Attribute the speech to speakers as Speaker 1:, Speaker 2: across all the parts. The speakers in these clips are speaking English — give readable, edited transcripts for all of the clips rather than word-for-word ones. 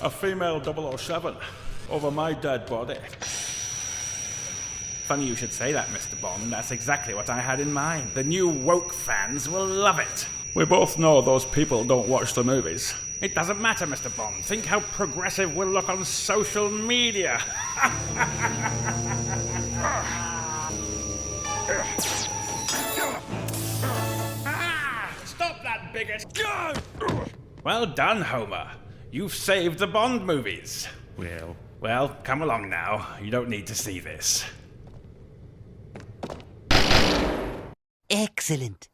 Speaker 1: A female 007 over my dead body.
Speaker 2: Funny you should say that, Mr. Bond. That's exactly what I had in mind. The new woke fans will love it.
Speaker 1: We both know those people don't watch the movies.
Speaker 2: It doesn't matter, Mr. Bond. Think how progressive we'll look on social media. Stop that, bigot! Well done, Homer. You've saved the Bond movies. Well, come along now. You don't need to see this.
Speaker 3: Excellent.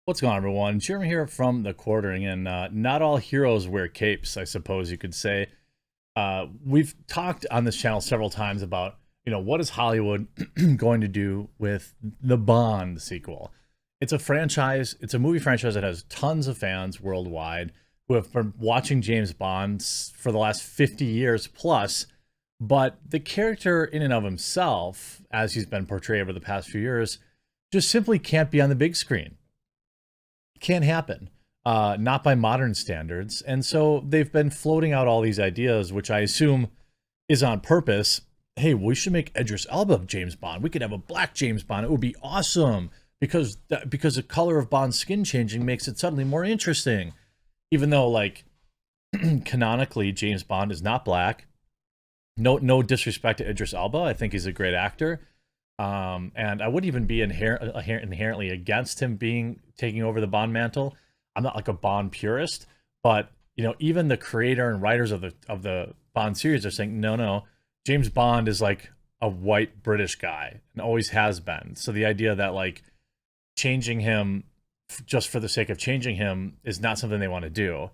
Speaker 4: What's going on, everyone? Jeremy here from The Quartering, and not all heroes wear capes, I suppose you could say. We've talked on this channel several times about, what is Hollywood going to do with the Bond sequel? It's a franchise, it's a movie franchise that has tons of fans worldwide who have been watching James Bond for the last 50 years plus, but the character in and of himself, as he's been portrayed over the past few years, just simply can't be on the big screen. Can't happen, not by modern standards. And so they've been floating out all these ideas, which I assume is on purpose. Hey, we should make Idris Elba James Bond. We could have a black James Bond. It would be awesome because the color of Bond's skin changing makes it suddenly more interesting. Even though, like, canonically, James Bond is not black. No disrespect to Idris Elba. I think he's a great actor. And I wouldn't even be inherently against him taking over the Bond mantle. I'm not like a Bond purist, but even the creator and writers of the Bond series are saying no, James Bond is like a white British guy and always has been. So the idea that like changing him just for the sake of changing him is not something they want to do.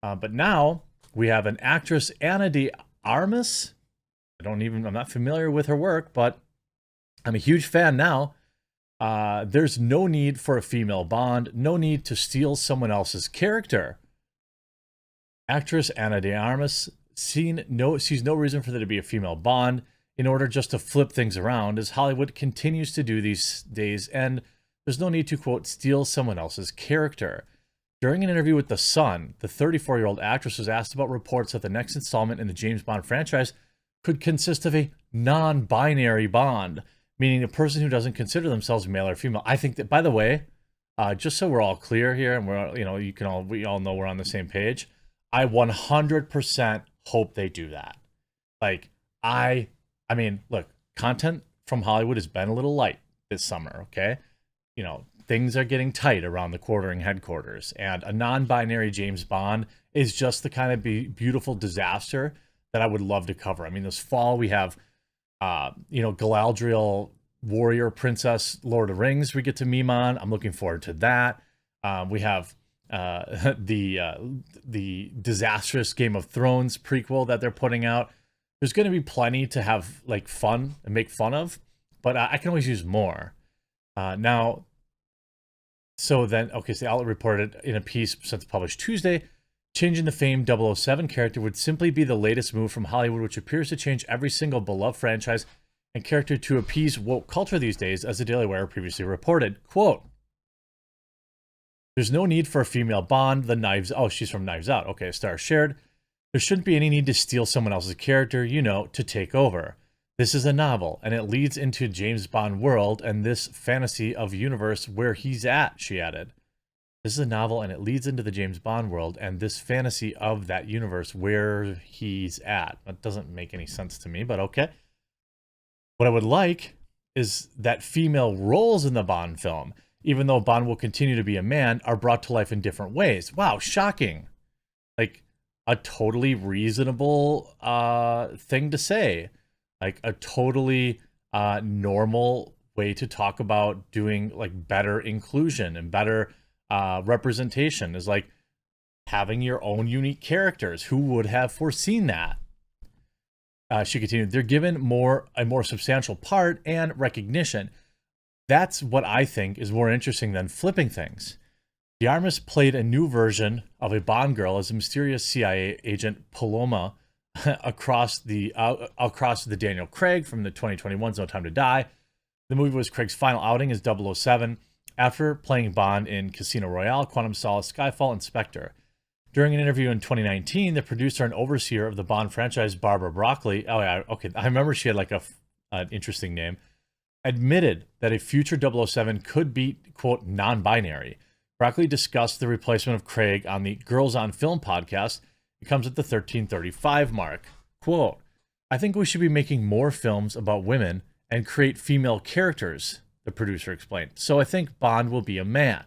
Speaker 4: But now we have an actress, Ana de Armas. I'm not familiar with her work, but I'm a huge fan now. There's no need for a female Bond, no need to steal someone else's character. Actress Ana de Armas sees no reason for there to be a female Bond in order just to flip things around, as Hollywood continues to do these days, and there's no need to, quote, steal someone else's character. During an interview with The Sun, the 34-year-old actress was asked about reports that the next installment in the James Bond franchise could consist of a non-binary Bond, meaning a person who doesn't consider themselves male or female. I think that, by the way, just so we're all clear here, and we all know we're on the same page, I 100% hope they do that. Like, I mean, look, content from Hollywood has been a little light this summer, okay? Things are getting tight around the Quartering headquarters, and a non-binary James Bond is just the kind of beautiful disaster that I would love to cover. I mean, this fall we have Galadriel, warrior princess, Lord of the Rings we get to meme on. I'm looking forward to that. We have the disastrous Game of Thrones prequel that they're putting out. There's going to be plenty to have like fun and make fun of, but I can always use more. So the outlet reported in a piece since published Tuesday, changing the famed 007 character would simply be the latest move from Hollywood, which appears to change every single beloved franchise and character to appease woke culture these days, as the Daily Wire previously reported. Quote, "There's no need for a female Bond. She's from Knives Out. Okay, Star shared. There shouldn't be any need to steal someone else's character, to take over. This is a novel, and it leads into James Bond world and this fantasy of universe where he's at," she added. This is a novel, and it leads into the James Bond world and this fantasy of that universe where he's at. That doesn't make any sense to me, but okay. What I would like is that female roles in the Bond film, even though Bond will continue to be a man, are brought to life in different ways. Wow, shocking. Like, a totally reasonable thing to say. Like, a totally normal way to talk about doing, like, better inclusion and better representation is like having your own unique characters. Who would have foreseen that? She continued, they're given a more substantial part and recognition. That's what I think is more interesting than flipping things. De Armas played a new version of a Bond girl as a mysterious CIA agent Paloma across the Daniel Craig from the 2021's No Time to Die. The movie was Craig's final outing as 007 after playing Bond in Casino Royale, Quantum of Solace, Skyfall, and Spectre. During an interview in 2019, the producer and overseer of the Bond franchise, Barbara Broccoli, oh yeah, okay, I remember she had like an interesting name, admitted that a future 007 could be, quote, non-binary. Broccoli discussed the replacement of Craig on the Girls on Film podcast. It comes at the 1335 mark. Quote, I think we should be making more films about women and create female characters, the producer explained. So I think Bond will be a man.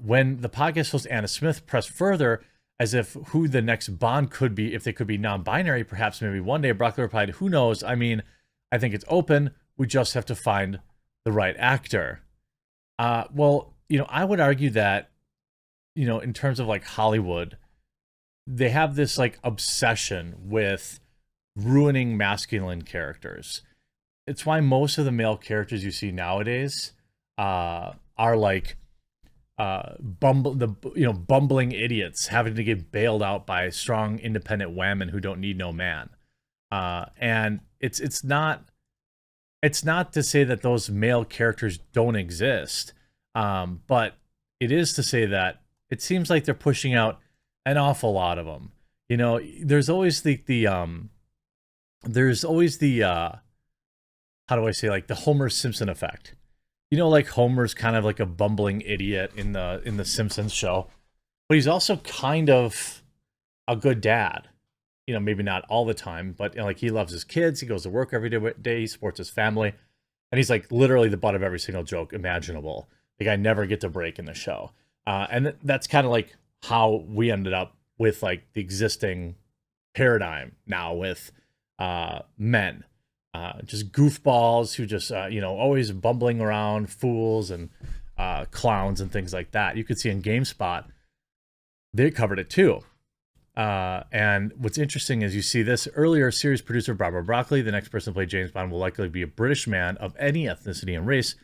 Speaker 4: When the podcast host Anna Smith pressed further as if who the next Bond could be, if they could be non-binary, perhaps maybe one day, Broccoli replied, who knows? I mean, I think it's open. We just have to find the right actor. Well, I would argue that, in terms of like Hollywood, they have this like obsession with ruining masculine characters. It's why most of the male characters you see nowadays are like bumbling idiots having to get bailed out by strong, independent women who don't need no man. And it's not to say that those male characters don't exist, but it is to say that it seems like they're pushing out an awful lot of them. There's always the how do I say, like the Homer Simpson effect. Like Homer's kind of like a bumbling idiot in the Simpsons show, but he's also kind of a good dad. Maybe not all the time, but like he loves his kids. He goes to work every day. He supports his family, and he's like literally the butt of every single joke imaginable. Like I never get to break in the show, and that's kind of like how we ended up with like the existing paradigm now with men, just goofballs who just always bumbling around, fools and clowns and things like that. You could see in GameSpot they covered it too. And what's interesting is you see this earlier series producer Barbara Broccoli, the next person to play James Bond will likely be a British man of any ethnicity and race.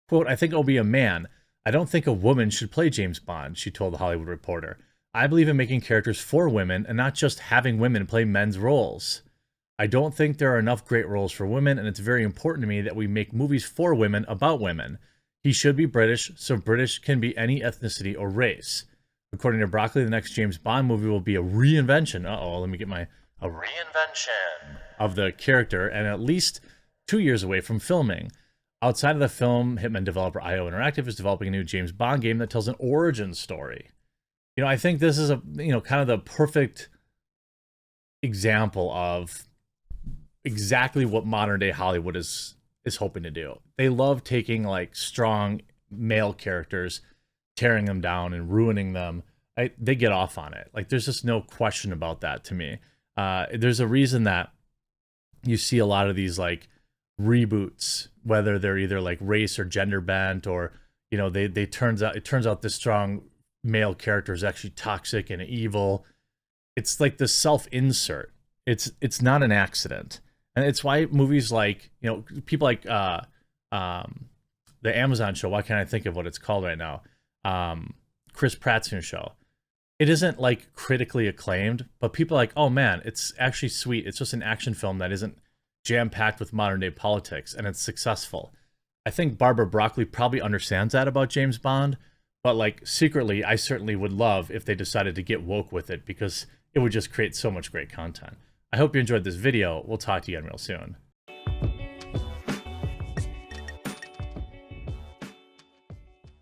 Speaker 4: Quote, I think it'll be a man. I don't think a woman should play James Bond, she told the Hollywood Reporter. I believe in making characters for women and not just having women play men's roles. I don't think there are enough great roles for women, and it's very important to me that we make movies for women about women. He should be British, so British can be any ethnicity or race. According to Broccoli, the next James Bond movie will be a reinvention. Let me get a reinvention of the character, and at least 2 years away from filming. Outside of the film, Hitman developer IO Interactive is developing a new James Bond game that tells an origin story. I think this is kind of the perfect example of exactly what modern day Hollywood is hoping to do. They love taking like strong male characters, tearing them down and ruining them. They get off on it. Like there's just no question about that to me. There's a reason that you see a lot of these like reboots, whether they're either like race or gender bent, or it turns out this strong male character is actually toxic and evil. It's like the self-insert. It's not an accident. And it's why movies like, people like the Amazon show, why can't I think of what it's called right now? Chris Pratt's new show. It isn't like critically acclaimed, but people are like, oh man, it's actually sweet. It's just an action film that isn't jam-packed with modern day politics, and it's successful. I think Barbara Broccoli probably understands that about James Bond, but like secretly, I certainly would love if they decided to get woke with it, because it would just create so much great content. I hope you enjoyed this video. We'll talk to you again real soon.